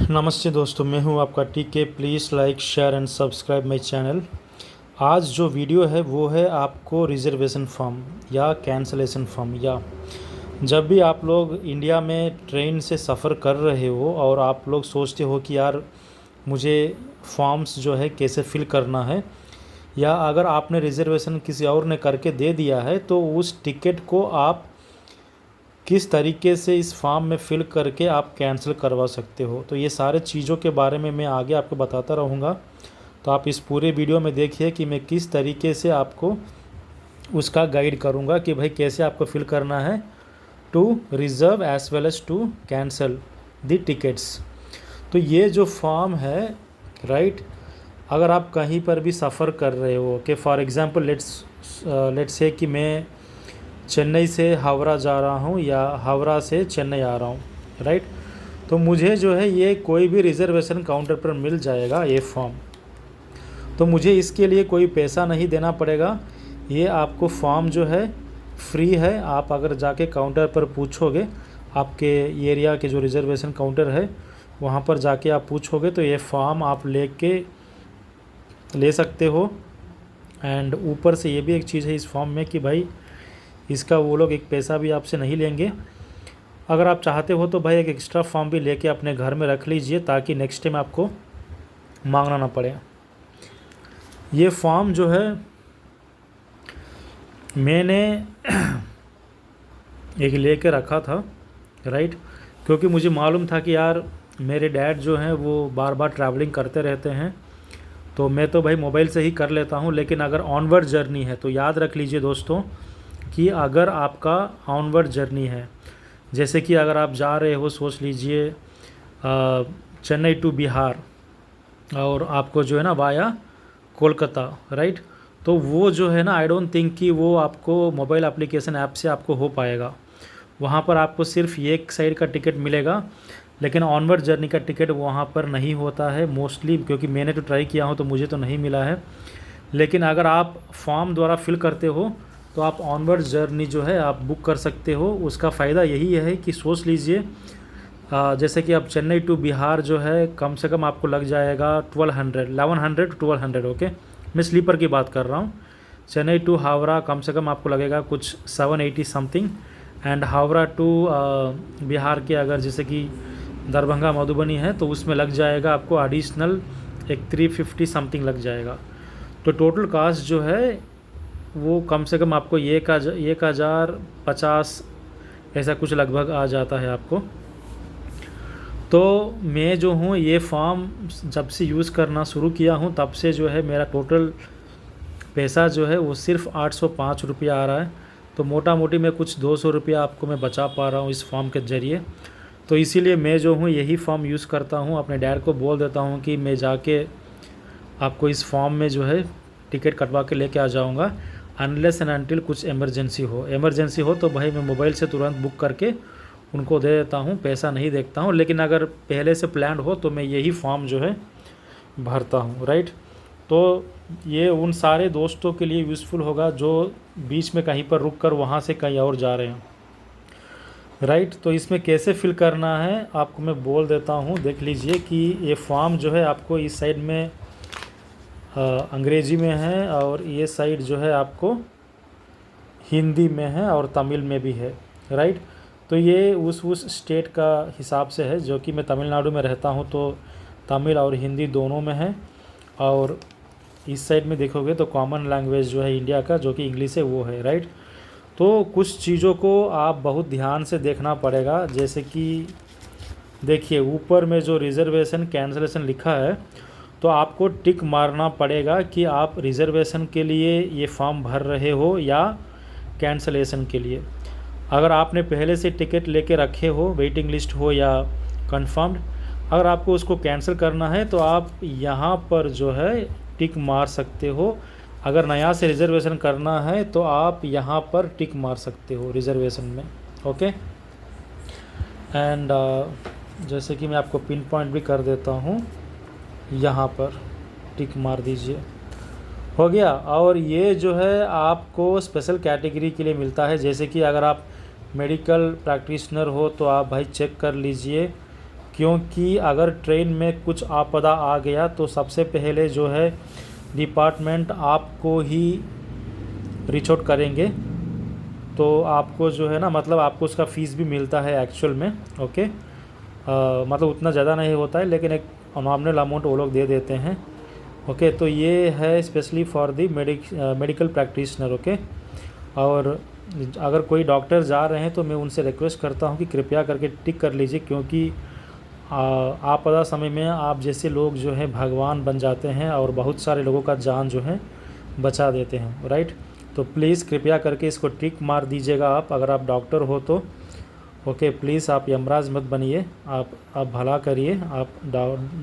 नमस्ते दोस्तों, मैं हूं आपका टीके। Please like share and subscribe my channel. आज जो वीडियो है वो है आपको रिज़र्वेशन फॉर्म या कैंसलेशन फॉर्म, या जब भी आप लोग इंडिया में ट्रेन से सफ़र कर रहे हो और आप लोग सोचते हो कि यार मुझे फॉर्म्स जो है कैसे फिल करना है, या अगर आपने रिज़र्वेशन किसी और ने करके दे दिया है तो उस टिकट को आप किस तरीके से इस फॉर्म में फ़िल करके आप कैंसिल करवा सकते हो। तो ये सारे चीज़ों के बारे में मैं आगे आपको बताता रहूँगा। तो आप इस पूरे वीडियो में देखिए कि मैं किस तरीके से आपको उसका गाइड करूँगा कि भाई कैसे आपको फ़िल करना है to reserve as well as to cancel the tickets. तो ये जो फॉर्म है, राइट, अगर आप कहीं पर भी सफ़र कर रहे हो कि फॉर एग्ज़ाम्पल लेट्स से कि मैं चेन्नई से हावड़ा जा रहा हूँ या हावड़ा से चेन्नई आ रहा हूँ, राइट, तो मुझे जो है ये कोई भी रिज़र्वेशन काउंटर पर मिल जाएगा ये फॉर्म। तो मुझे इसके लिए कोई पैसा नहीं देना पड़ेगा। ये आपको फॉर्म जो है फ्री है। आप अगर जाके काउंटर पर पूछोगे, आपके एरिया के जो रिज़र्वेशन काउंटर है वहाँ पर जाके आप पूछोगे तो ये फॉर्म आप ले सकते हो। एंड ऊपर से ये भी एक चीज़ है इस फॉर्म में कि भाई इसका वो लोग एक पैसा भी आपसे नहीं लेंगे। अगर आप चाहते हो तो भाई एक एक्स्ट्रा फॉर्म भी लेके अपने घर में रख लीजिए ताकि नेक्स्ट टाइम आपको मांगना ना पड़े। ये फॉर्म जो है मैंने एक लेके रखा था, राइट, क्योंकि मुझे मालूम था कि यार मेरे डैड जो हैं वो बार बार ट्रैवलिंग करते रहते हैं, तो मैं तो भाई मोबाइल से ही कर लेता हूँ। लेकिन अगर ऑनवर्ड जर्नी है तो याद रख लीजिए दोस्तों कि अगर आपका ऑनवर्ड जर्नी है, जैसे कि अगर आप जा रहे हो, सोच लीजिए चेन्नई टू बिहार, और आपको जो है ना वाया कोलकाता, राइट, तो वो जो है ना आई डोंट थिंक कि वो आपको मोबाइल एप्लीकेशन ऐप से आपको हो पाएगा। वहाँ पर आपको सिर्फ एक साइड का टिकट मिलेगा, लेकिन ऑनवर्ड जर्नी का टिकट वहाँ पर नहीं होता है मोस्टली, क्योंकि मैंने तो ट्राई किया हूँ तो मुझे तो नहीं मिला है। लेकिन अगर आप फॉर्म द्वारा फिल करते हो तो आप ऑनवर्ड जर्नी जो है आप बुक कर सकते हो। उसका फ़ायदा यही है कि सोच लीजिए जैसे कि अब चेन्नई टू बिहार जो है कम से कम आपको लग जाएगा 1100 टू 1200, ओके, मैं स्लीपर की बात कर रहा हूँ। चेन्नई टू हावड़ा कम से कम आपको लगेगा कुछ 780 something, and Howrah to Bihar के अगर जैसे कि दरभंगा मधुबनी है तो उसमें लग जाएगा आपको एडिशनल एक 350 समथिंग लग जाएगा। तो टोटल कास्ट जो है वो कम से कम आपको 1050 ऐसा कुछ लगभग आ जाता है आपको। तो मैं जो हूँ ये फॉर्म जब से यूज़ करना शुरू किया हूँ तब से जो है मेरा टोटल पैसा जो है वो सिर्फ 805 रुपया आ रहा है। तो मोटा मोटी मैं कुछ 200 रुपया आपको मैं बचा पा रहा हूँ इस फॉर्म के ज़रिए। तो इसीलिए मैं जो हूँ यही फॉर्म यूज़ करता हूँ। अपने डैड को बोल देता हूँ कि मैं जाके आपको इस फॉर्म में जो है टिकट कटवा के लेके आ जाऊँगा, अनलेस एंड अनटिल कुछ इमरजेंसी हो तो भाई मैं मोबाइल से तुरंत बुक करके उनको दे देता हूँ, पैसा नहीं देखता हूँ। लेकिन अगर पहले से प्लान हो तो मैं यही फॉर्म जो है भरता हूँ, राइट। तो ये उन सारे दोस्तों के लिए यूज़फुल होगा जो बीच में कहीं पर रुक कर वहाँ से कहीं और जा रहे हैं, राइट। तो इसमें कैसे फिल करना है आपको मैं बोल देता हूँ। देख लीजिए कि ये फॉर्म जो है आपको इस साइड में अंग्रेजी में है और ये साइड जो है आपको हिंदी में है और तमिल में भी है, राइट। तो ये उस स्टेट का हिसाब से है, जो कि मैं तमिलनाडु में रहता हूँ तो तमिल और हिंदी दोनों में है। और इस साइड में देखोगे तो कॉमन लैंग्वेज जो है इंडिया का जो कि इंग्लिश है वो है, राइट। तो कुछ चीज़ों को आप बहुत ध्यान से देखना पड़ेगा। जैसे कि देखिए ऊपर में जो रिज़र्वेशन कैंसलेशन लिखा है तो आपको टिक मारना पड़ेगा कि आप रिज़र्वेशन के लिए ये फॉर्म भर रहे हो या कैंसलेशन के लिए। अगर आपने पहले से टिकट लेके रखे हो, वेटिंग लिस्ट हो या कंफर्म्ड, अगर आपको उसको कैंसिल करना है तो आप यहाँ पर जो है टिक मार सकते हो। अगर नया से रिज़र्वेशन करना है तो आप यहाँ पर टिक मार सकते हो रिज़र्वेशन में, ओके। एंड जैसे कि मैं आपको पिन पॉइंट भी कर देता हूँ, यहाँ पर टिक मार दीजिए, हो गया। और ये जो है आपको स्पेशल कैटेगरी के लिए मिलता है। जैसे कि अगर आप मेडिकल प्रैक्टिशनर हो तो आप भाई चेक कर लीजिए क्योंकि अगर ट्रेन में कुछ आपदा आ गया तो सबसे पहले जो है डिपार्टमेंट आपको ही रीच आउट करेंगे। तो आपको जो है ना, मतलब आपको उसका फ़ीस भी मिलता है एक्चुअल में। ओके, मतलब उतना ज़्यादा नहीं होता है, लेकिन एक नॉमिनल अमाउंट वो लोग दे देते हैं। ओके, तो ये है specially for the medical practitioner. Okay, और अगर कोई डॉक्टर जा रहे हैं तो मैं उनसे रिक्वेस्ट करता हूँ कि कृपया करके टिक कर लीजिए, क्योंकि आपदा समय में आप जैसे लोग जो हैं भगवान बन जाते हैं और बहुत सारे लोगों का जान जो है बचा देते हैं, राइट। तो प्लीज़ कृपया करके इसको टिक मार दीजिएगा आप, अगर आप डॉक्टर हो तो। ओके, प्लीज़ आप यमराज मत बनिए, आप भला करिए, आप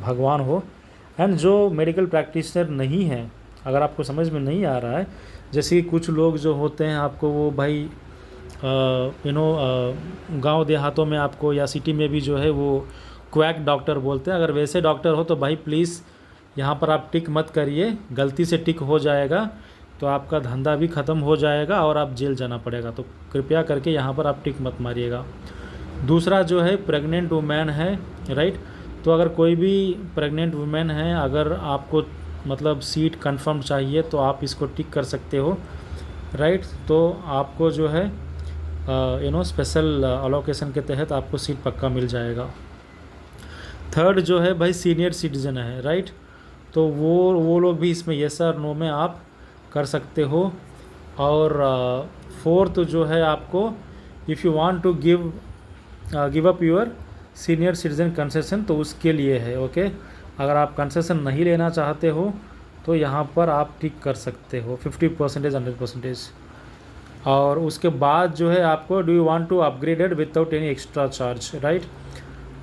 भगवान हो। एंड जो मेडिकल प्रैक्टिशनर नहीं है, अगर आपको समझ में नहीं आ रहा है, जैसे कि कुछ लोग जो होते हैं आपको वो भाई गांव देहातों में आपको या सिटी में भी जो है वो क्वैक डॉक्टर बोलते हैं। अगर वैसे डॉक्टर हो तो भाई प्लीज़ यहाँ पर आप टिक मत करिए, गलती से टिक हो जाएगा तो आपका धंधा भी ख़त्म हो जाएगा और आप जेल जाना पड़ेगा। तो कृपया करके यहाँ पर आप टिक मत मारिएगा। दूसरा जो है प्रेग्नेंट वुमेन है, राइट। तो अगर कोई भी प्रेग्नेंट वुमेन है, अगर आपको मतलब सीट कंफर्म चाहिए तो आप इसको टिक कर सकते हो, राइट। तो आपको जो है स्पेशल अलोकेशन के तहत आपको सीट पक्का मिल जाएगा। थर्ड जो है भाई सीनियर सिटीज़न है, राइट। तो वो लोग भी इसमें येस और नो में आप कर सकते हो। और फोर्थ जो है आपको if you want to give up your senior citizen concession, तो उसके लिए है। ओके, अगर आप कंसेशन नहीं लेना चाहते हो तो यहाँ पर आप टिक कर सकते हो 50%, 100%। और उसके बाद जो है आपको do you want to upgraded without any extra charge, right.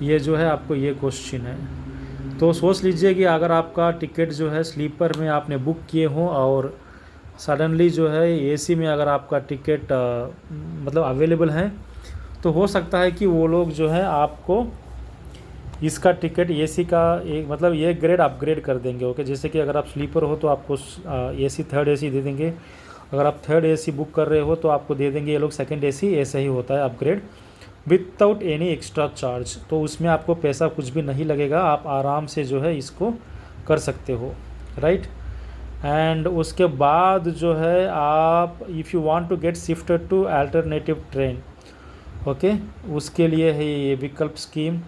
ये जो है आपको ये क्वेश्चन है। तो सोच लीजिए कि अगर आपका टिकट जो है स्लीपर में आपने बुक किए हो और सडनली जो है एसी में अगर आपका टिकट मतलब अवेलेबल है, तो हो सकता है कि वो लोग जो है आपको इसका टिकट एसी का एक मतलब ये ग्रेड अपग्रेड कर देंगे। ओके, जैसे कि अगर आप स्लीपर हो तो आपको एसी थर्ड एसी दे देंगे, अगर आप थर्ड एसी बुक कर रहे हो तो आपको दे देंगे ये लोग सेकंड एसी। ऐसा ही होता है upgrade without any extra charge. तो उसमें आपको पैसा कुछ भी नहीं लगेगा, आप आराम से जो है इसको कर सकते हो, राइट। एंड उसके बाद जो है आप if you want to get shifted to alternative train, okay, उसके लिए है ये विकल्प scheme.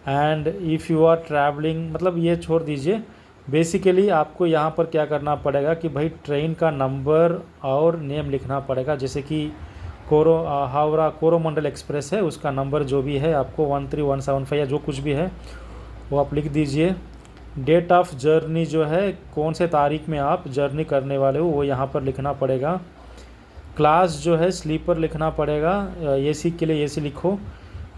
And if you are travelling, मतलब ये छोड़ दीजिए, बेसिकली आपको यहाँ पर क्या करना पड़ेगा कि भाई ट्रेन का नंबर और नेम लिखना पड़ेगा। जैसे कि हावड़ा कोरोमंडल एक्सप्रेस है, उसका नंबर जो भी है आपको 13175 या जो कुछ भी है वो आप लिख दीजिए। डेट ऑफ जर्नी जो है कौन से तारीख में आप जर्नी करने वाले हो वो यहाँ पर लिखना पड़ेगा। क्लास जो है स्लीपर लिखना पड़ेगा, एसी के लिए एसी लिखो।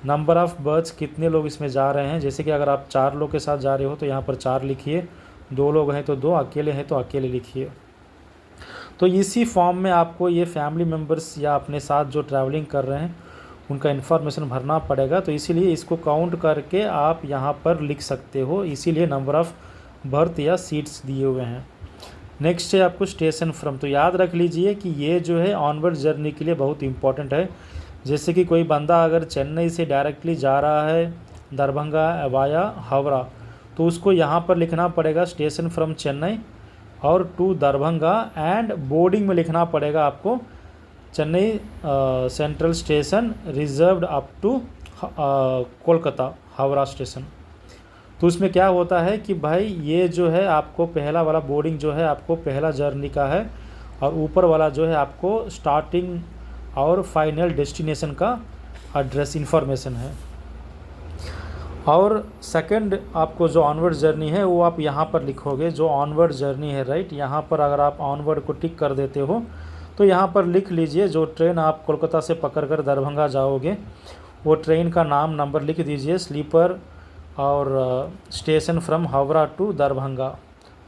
नंबर ऑफ़ बर्थ्स, कितने लोग इसमें जा रहे हैं, जैसे कि अगर आप 4 लोग के साथ जा रहे हो तो यहाँ पर 4 लिखिए, 2 लोग हैं तो 2, अकेले हैं तो अकेले लिखिए। तो इसी फॉर्म में आपको ये फैमिली मेम्बर्स या अपने साथ जो ट्रैवलिंग कर रहे हैं उनका इन्फॉर्मेशन भरना पड़ेगा। तो इसीलिए इसको काउंट करके आप यहाँ पर लिख सकते हो, इसीलिए नंबर ऑफ़ बर्थ या सीट्स दिए हुए हैं। नेक्स्ट है आपको स्टेशन फ्रॉम। तो याद रख लीजिए कि ये जो है ऑनवर्ड जर्नी के लिए बहुत इंपॉर्टेंट है। जैसे कि कोई बंदा अगर चेन्नई से डायरेक्टली जा रहा है दरभंगा वाया हावड़ा, तो उसको यहाँ पर लिखना पड़ेगा स्टेशन फ्रॉम चेन्नई और टू दरभंगा, एंड बोर्डिंग में लिखना पड़ेगा आपको Chennai central station reserved up to Kolkata Howrah station. तो उसमें क्या होता है कि भाई ये जो है आपको पहला वाला बोर्डिंग जो है आपको पहला जर्नी का है, और ऊपर वाला जो है आपको स्टार्टिंग और फाइनल डेस्टिनेशन का एड्रेस इन्फॉर्मेशन है। और सेकंड आपको जो ऑनवर्ड जर्नी है वो आप यहाँ पर लिखोगे, जो ऑनवर्ड जर्नी है, राइट। यहाँ पर अगर आप ऑनवर्ड को टिक कर देते हो तो यहाँ पर लिख लीजिए जो ट्रेन आप कोलकाता से पकड़कर दरभंगा जाओगे वो ट्रेन का नाम नंबर लिख दीजिए, स्लीपर और station from Howrah to Darbhanga,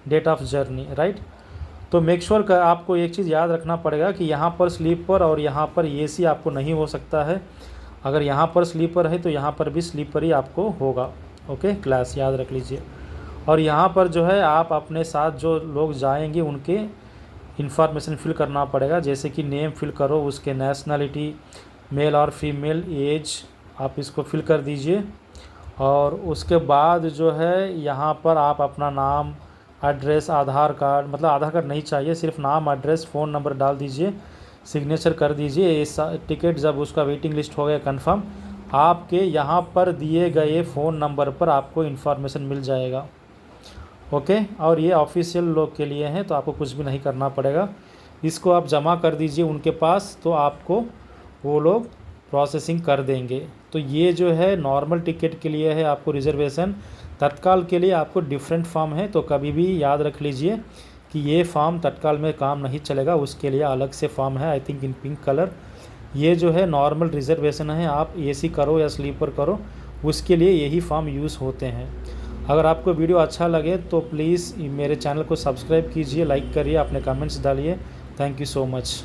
date of journey, right. तो मेक श्योर का आपको एक चीज़ याद रखना पड़ेगा कि यहाँ पर स्लीपर और यहाँ पर एसी आपको नहीं हो सकता है। अगर यहाँ पर स्लीपर है तो यहाँ पर भी स्लीपर ही आपको होगा। ओके, क्लास याद रख लीजिए। और यहाँ पर जो है आप अपने साथ जो लोग जाएंगे उनके इन्फॉर्मेशन फिल करना पड़ेगा, जैसे कि नेम फिल करो, उसके नेशनलिटी मेल और फीमेल, एज आप इसको फिल कर दीजिए। और उसके बाद जो है यहाँ पर आप अपना नाम, एड्रेस, आधार कार्ड, मतलब आधार कार्ड नहीं चाहिए, सिर्फ नाम, एड्रेस, फ़ोन नंबर डाल दीजिए, सिग्नेचर कर दीजिए। ये टिकट जब उसका वेटिंग लिस्ट हो गया कंफर्म, आपके यहाँ पर दिए गए फ़ोन नंबर पर आपको इन्फॉर्मेशन मिल जाएगा। ओके, और ये ऑफिशियल लोग के लिए हैं, तो आपको कुछ भी नहीं करना पड़ेगा। इसको आप जमा कर दीजिए उनके पास, तो आपको वो लोग प्रोसेसिंग कर देंगे। तो ये जो है नॉर्मल टिकट के लिए है आपको रिजर्वेशन, तत्काल के लिए आपको डिफरेंट फॉर्म है। तो कभी भी याद रख लीजिए कि ये फॉर्म तत्काल में काम नहीं चलेगा, उसके लिए अलग से फॉर्म है, I think in pink colour. ये जो है नॉर्मल रिजर्वेशन है, आप एसी करो या स्लीपर करो, उसके लिए यही फॉर्म यूज़ होते हैं। अगर आपको वीडियो अच्छा लगे तो प्लीज़ मेरे चैनल को सब्सक्राइब कीजिए, लाइक करिए, अपने कमेंट्स डालिए। Thank you so much.